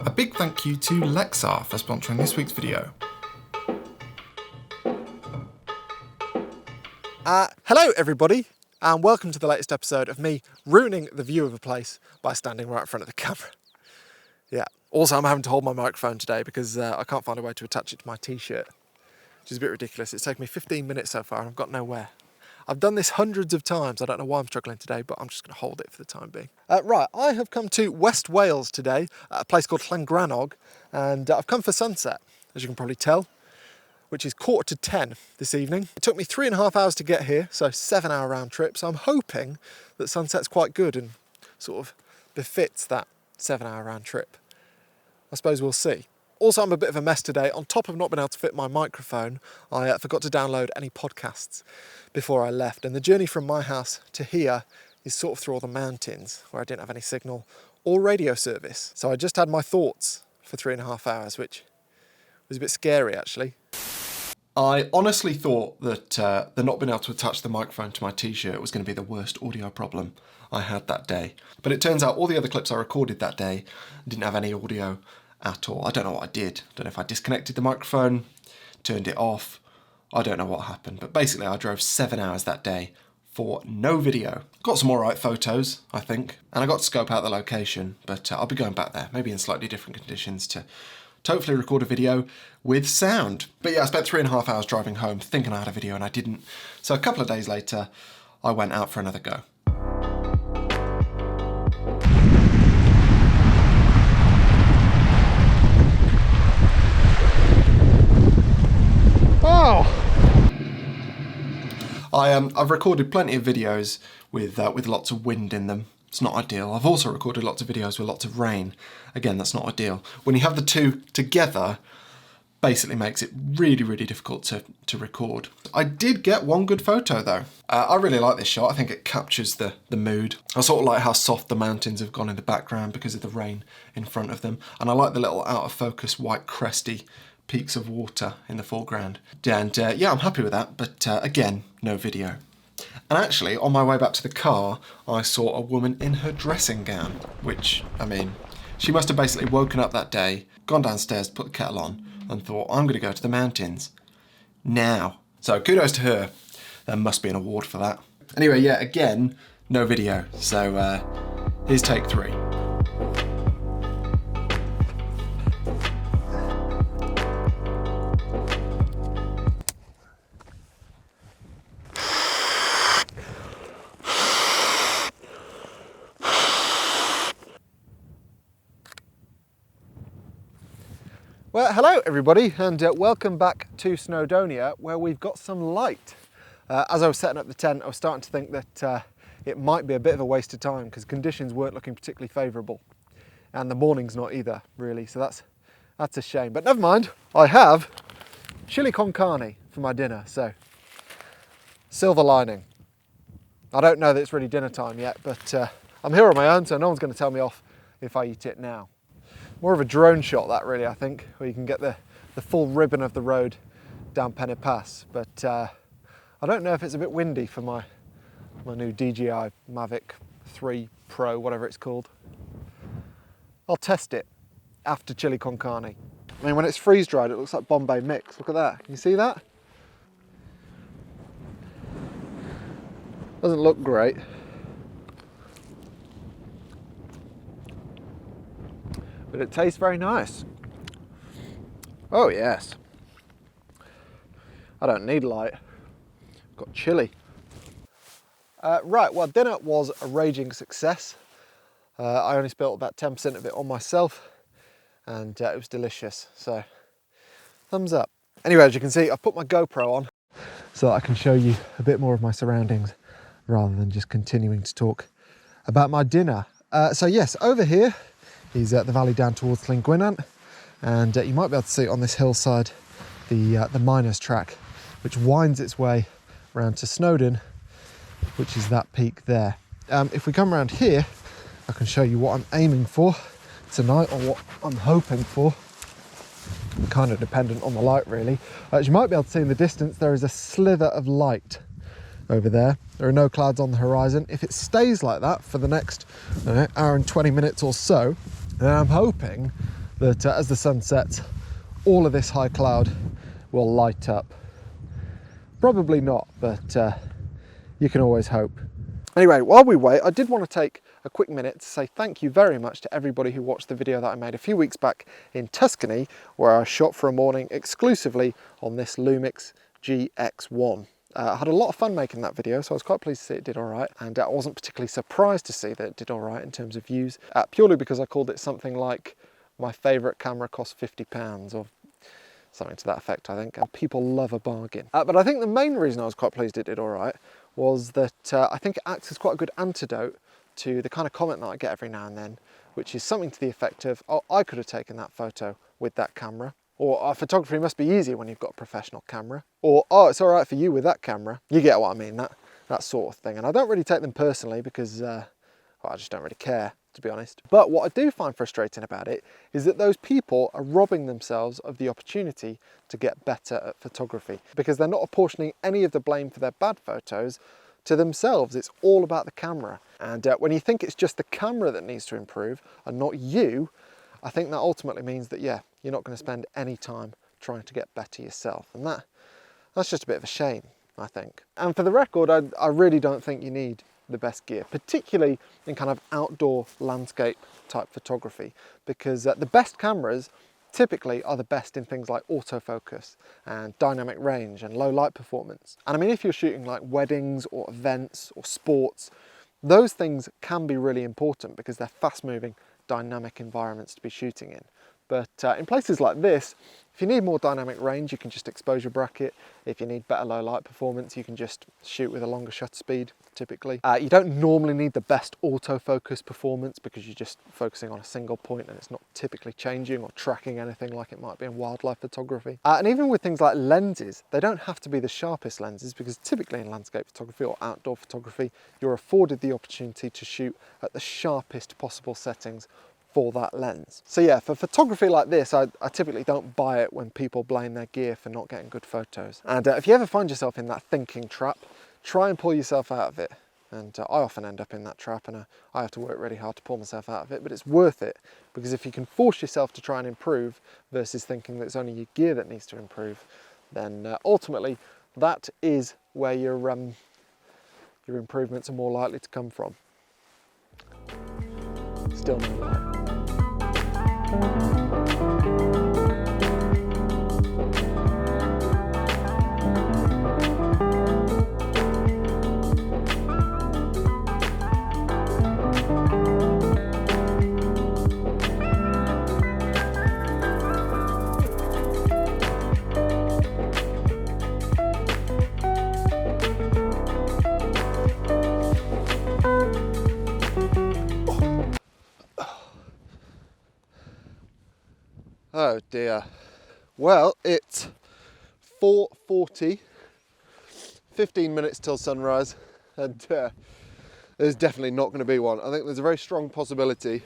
A big thank you to Lexar for sponsoring this week's video. Hello everybody, and welcome to the latest episode of me ruining the view of a place by standing right in front of the camera. Yeah, also I'm having to hold my microphone today because I can't find a way to attach it to my t-shirt, which is a bit ridiculous. It's taken me 15 minutes so far and I've got nowhere. I've done this hundreds of times, I don't know why I'm struggling today, but I'm just going to hold it for the time being. Right, I have come to West Wales today, at a place called Llangranog, and I've come for sunset, as you can probably tell, which is 9:45 this evening. It took me 3.5 hours to get here, so 7-hour round trip, so I'm hoping that sunset's quite good and sort of befits that 7-hour round trip. I suppose we'll see. Also, I'm a bit of a mess today. On top of not being able to fit my microphone, I forgot to download any podcasts before I left. And the journey from my house to here is sort of through all the mountains where I didn't have any signal or radio service. So I just had my thoughts for 3.5 hours, which was a bit scary actually. I honestly thought that the not being able to attach the microphone to my t-shirt was going to be the worst audio problem I had that day. But it turns out all the other clips I recorded that day didn't have any audio at all. I don't know what I did. I don't know if I disconnected the microphone, turned it off. I don't know what happened. But basically I drove 7 hours that day for no video. Got some alright photos, I think. And I got to scope out the location, but I'll be going back there, maybe in slightly different conditions to hopefully record a video with sound. But yeah, I spent 3.5 hours driving home thinking I had a video and I didn't. So a couple of days later, I went out for another go. I've recorded plenty of videos with lots of wind in them. It's not ideal. I've also recorded lots of videos with lots of rain. Again, that's not ideal. When you have the two together, basically makes it really, really difficult to record. I did get one good photo though. I really like this shot. I think it captures the mood. I sort of like how soft the mountains have gone in the background because of the rain in front of them. And I like the little out of focus white cresty peaks of water in the foreground. And yeah, I'm happy with that, but again, no video. And actually, on my way back to the car, I saw a woman in her dressing gown, which, I mean, she must have basically woken up that day, gone downstairs, put the kettle on, and thought, I'm going to go to the mountains now. So kudos to her. There must be an award for that. Anyway, yeah, again, no video. So here's take 3. Well, hello everybody, and welcome back to Snowdonia, where we've got some light. As I was setting up the tent, I was starting to think that it might be a bit of a waste of time because conditions weren't looking particularly favourable, and the morning's not either, really. So that's a shame. But never mind. I have chili con carne for my dinner, so silver lining. I don't know that it's really dinner time yet, but I'm here on my own, so no one's going to tell me off if I eat it now. More of a drone shot that really, I think, where you can get the full ribbon of the road down Penny Pass. But I don't know if it's a bit windy for my new DJI Mavic 3 Pro, whatever it's called. I'll test it after chili con carne. I mean, when it's freeze dried, it looks like Bombay mix. Look at that. Can you see that? Doesn't look great. But it tastes very nice. Oh yes. I don't need light. I've got chili. Right, well, dinner was a raging success. I only spilled about 10% of it on myself, and it was delicious, so thumbs up. Anyway, as you can see, I've put my GoPro on so that I can show you a bit more of my surroundings rather than just continuing to talk about my dinner. So yes, over here is the valley down towards Llangwynant, and you might be able to see it on this hillside, the miners track, which winds its way around to Snowdon, which is that peak there. If we come around here, I can show you what I'm aiming for tonight, or what I'm hoping for. Kind of dependent on the light really. As you might be able to see in the distance, there is a slither of light over there. There are no clouds on the horizon. If it stays like that for the next hour and 20 minutes or so, then I'm hoping that as the sun sets, all of this high cloud will light up. Probably not, but you can always hope. Anyway, while we wait, I did want to take a quick minute to say thank you very much to everybody who watched the video that I made a few weeks back in Tuscany, where I shot for a morning exclusively on this Lumix GX1. I had a lot of fun making that video, so I was quite pleased to see it did all right, and I wasn't particularly surprised to see that it did all right in terms of views, purely because I called it something like my favourite camera cost £50 or something to that effect, I think, and people love a bargain. But I think the main reason I was quite pleased it did all right was that I think it acts as quite a good antidote to the kind of comment that I get every now and then, which is something to the effect of, oh, I could have taken that photo with that camera, or photography must be easier when you've got a professional camera, or oh, it's all right for you with that camera. You get what I mean, that sort of thing. And I don't really take them personally because well, I just don't really care, to be honest. But what I do find frustrating about it is that those people are robbing themselves of the opportunity to get better at photography, because they're not apportioning any of the blame for their bad photos to themselves. It's all about the camera. And when you think it's just the camera that needs to improve and not you, I think that ultimately means that, yeah, you're not going to spend any time trying to get better yourself. And that's just a bit of a shame, I think. And for the record, I really don't think you need the best gear, particularly in kind of outdoor landscape type photography, because the best cameras typically are the best in things like autofocus and dynamic range and low light performance. And I mean, if you're shooting like weddings or events or sports, those things can be really important because they're fast moving, dynamic environments to be shooting in. But in places like this, if you need more dynamic range, you can just exposure bracket. If you need better low light performance, you can just shoot with a longer shutter speed, typically. You don't normally need the best autofocus performance because you're just focusing on a single point and it's not typically changing or tracking anything like it might be in wildlife photography. And even with things like lenses, they don't have to be the sharpest lenses, because typically in landscape photography or outdoor photography, you're afforded the opportunity to shoot at the sharpest possible settings for that lens. So yeah, for photography like this, I typically don't buy it when people blame their gear for not getting good photos. And if you ever find yourself in that thinking trap, try and pull yourself out of it. And I often end up in that trap, and I have to work really hard to pull myself out of it, but it's worth it, because if you can force yourself to try and improve versus thinking that it's only your gear that needs to improve, then ultimately that is where your improvements are more likely to come from. Still no light. Oh dear. Well, it's 4:40, 15 minutes till sunrise, and there's definitely not going to be one. I think there's a very strong possibility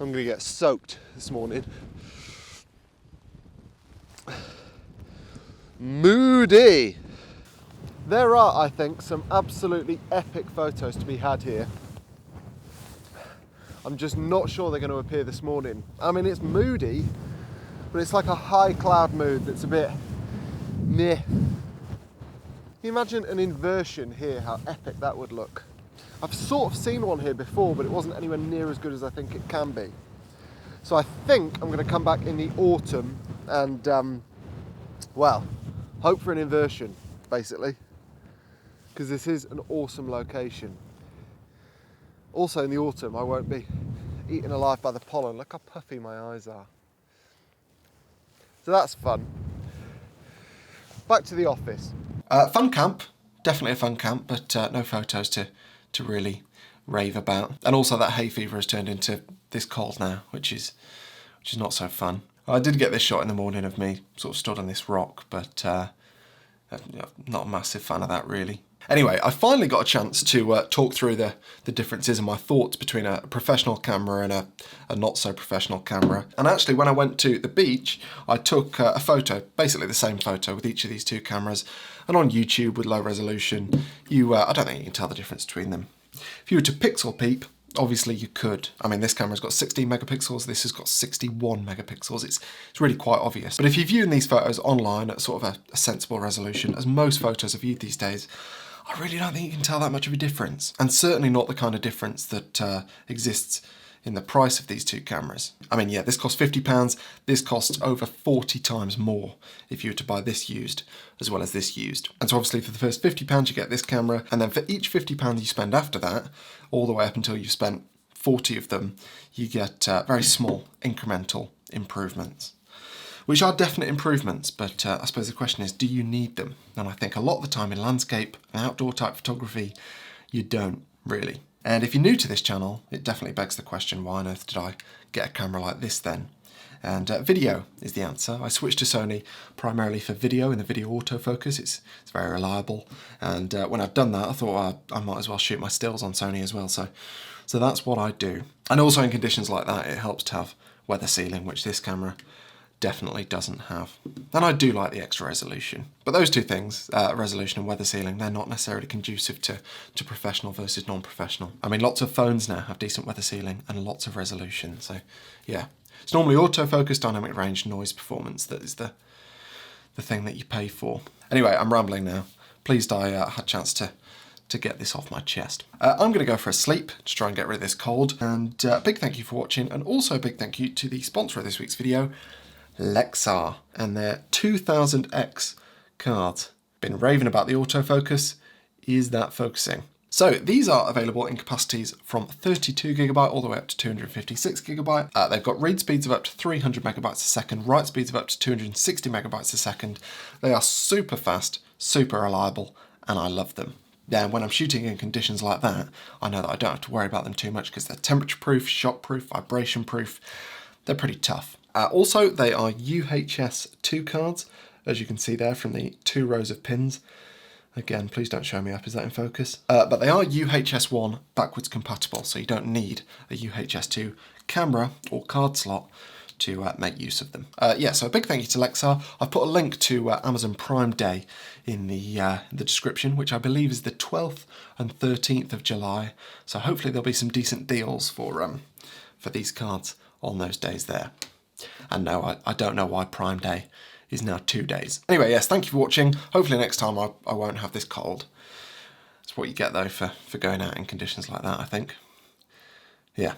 I'm going to get soaked this morning. Moody! There are, I think, some absolutely epic photos to be had here. I'm just not sure they're going to appear this morning. I mean, it's moody, but it's like a high cloud mood that's a bit meh. Can you imagine an inversion here, how epic that would look? I've sort of seen one here before, but it wasn't anywhere near as good as I think it can be. So I think I'm going to come back in the autumn and, well, hope for an inversion, basically, because this is an awesome location. Also in the autumn, I won't be eaten alive by the pollen. Look how puffy my eyes are. So that's fun. Back to the office. Fun camp, definitely a fun camp, but no photos to really rave about. And also that hay fever has turned into this cold now, which is not so fun. I did get this shot in the morning of me sort of stood on this rock, but not a massive fan of that really. Anyway, I finally got a chance to talk through the differences and my thoughts between a professional camera and a not so professional camera. And actually, when I went to the beach, I took a photo, basically the same photo with each of these two cameras. And on YouTube with low resolution, I don't think you can tell the difference between them. If you were to pixel peep, Obviously you could. I mean, this camera's got 16 megapixels, this has got 61 megapixels. It's really quite obvious. But if you're viewing these photos online at sort of a sensible resolution, as most photos are viewed these days, I really don't think you can tell that much of a difference. And certainly not the kind of difference that exists in the price of these two cameras. I mean, yeah, this costs £50. This costs over 40 times more if you were to buy this used as well as this used. And so obviously for the first £50 you get this camera, and then for each £50 you spend after that, all the way up until you've spent 40 of them, you get very small incremental improvements, which are definite improvements, but I suppose the question is, do you need them? And I think a lot of the time in landscape and outdoor type photography, you don't really. And if you're new to this channel, it definitely begs the question, why on earth did I get a camera like this then? And video is the answer. I switched to Sony primarily for video in the video autofocus. It's very reliable. And when I've done that, I thought I might as well shoot my stills on Sony as well. So that's what I do. And also in conditions like that, it helps to have weather sealing, which this camera definitely doesn't have. And I do like the extra resolution. But those two things, resolution and weather sealing, they're not necessarily conducive to professional versus non-professional. I mean, lots of phones now have decent weather sealing and lots of resolution. So yeah, it's normally autofocus, dynamic range, noise performance that is the thing that you pay for. Anyway, I'm rambling now. Pleased I had a chance to get this off my chest. I'm going to go for a sleep to try and get rid of this cold. And big thank you for watching, and also a big thank you to the sponsor of this week's video, Lexar, and their 2000X cards. Been raving about the autofocus. Is that focusing? So these are available in capacities from 32GB all the way up to 256GB. They've got read speeds of up to 300 megabytes a second, write speeds of up to 260 megabytes a second. They are super fast, super reliable, and I love them. Now, when I'm shooting in conditions like that, I know that I don't have to worry about them too much because they're temperature proof, shock proof, vibration proof. They're pretty tough. Also, they are UHS 2 cards, as you can see there from the 2 rows of pins. Again, please don't show me up, is that in focus? But they are UHS 1 backwards compatible, so you don't need a UHS 2 camera or card slot to make use of them. Yeah, so a big thank you to Lexar. I've put a link to Amazon Prime Day in the description, which I believe is the 12th and 13th of July. So hopefully there'll be some decent deals for these cards on those days there. And no, I don't know why Prime Day is now 2 days. Anyway, yes, thank you for watching. Hopefully next time I won't have this cold. That's what you get though for going out in conditions like that, I think. Yeah.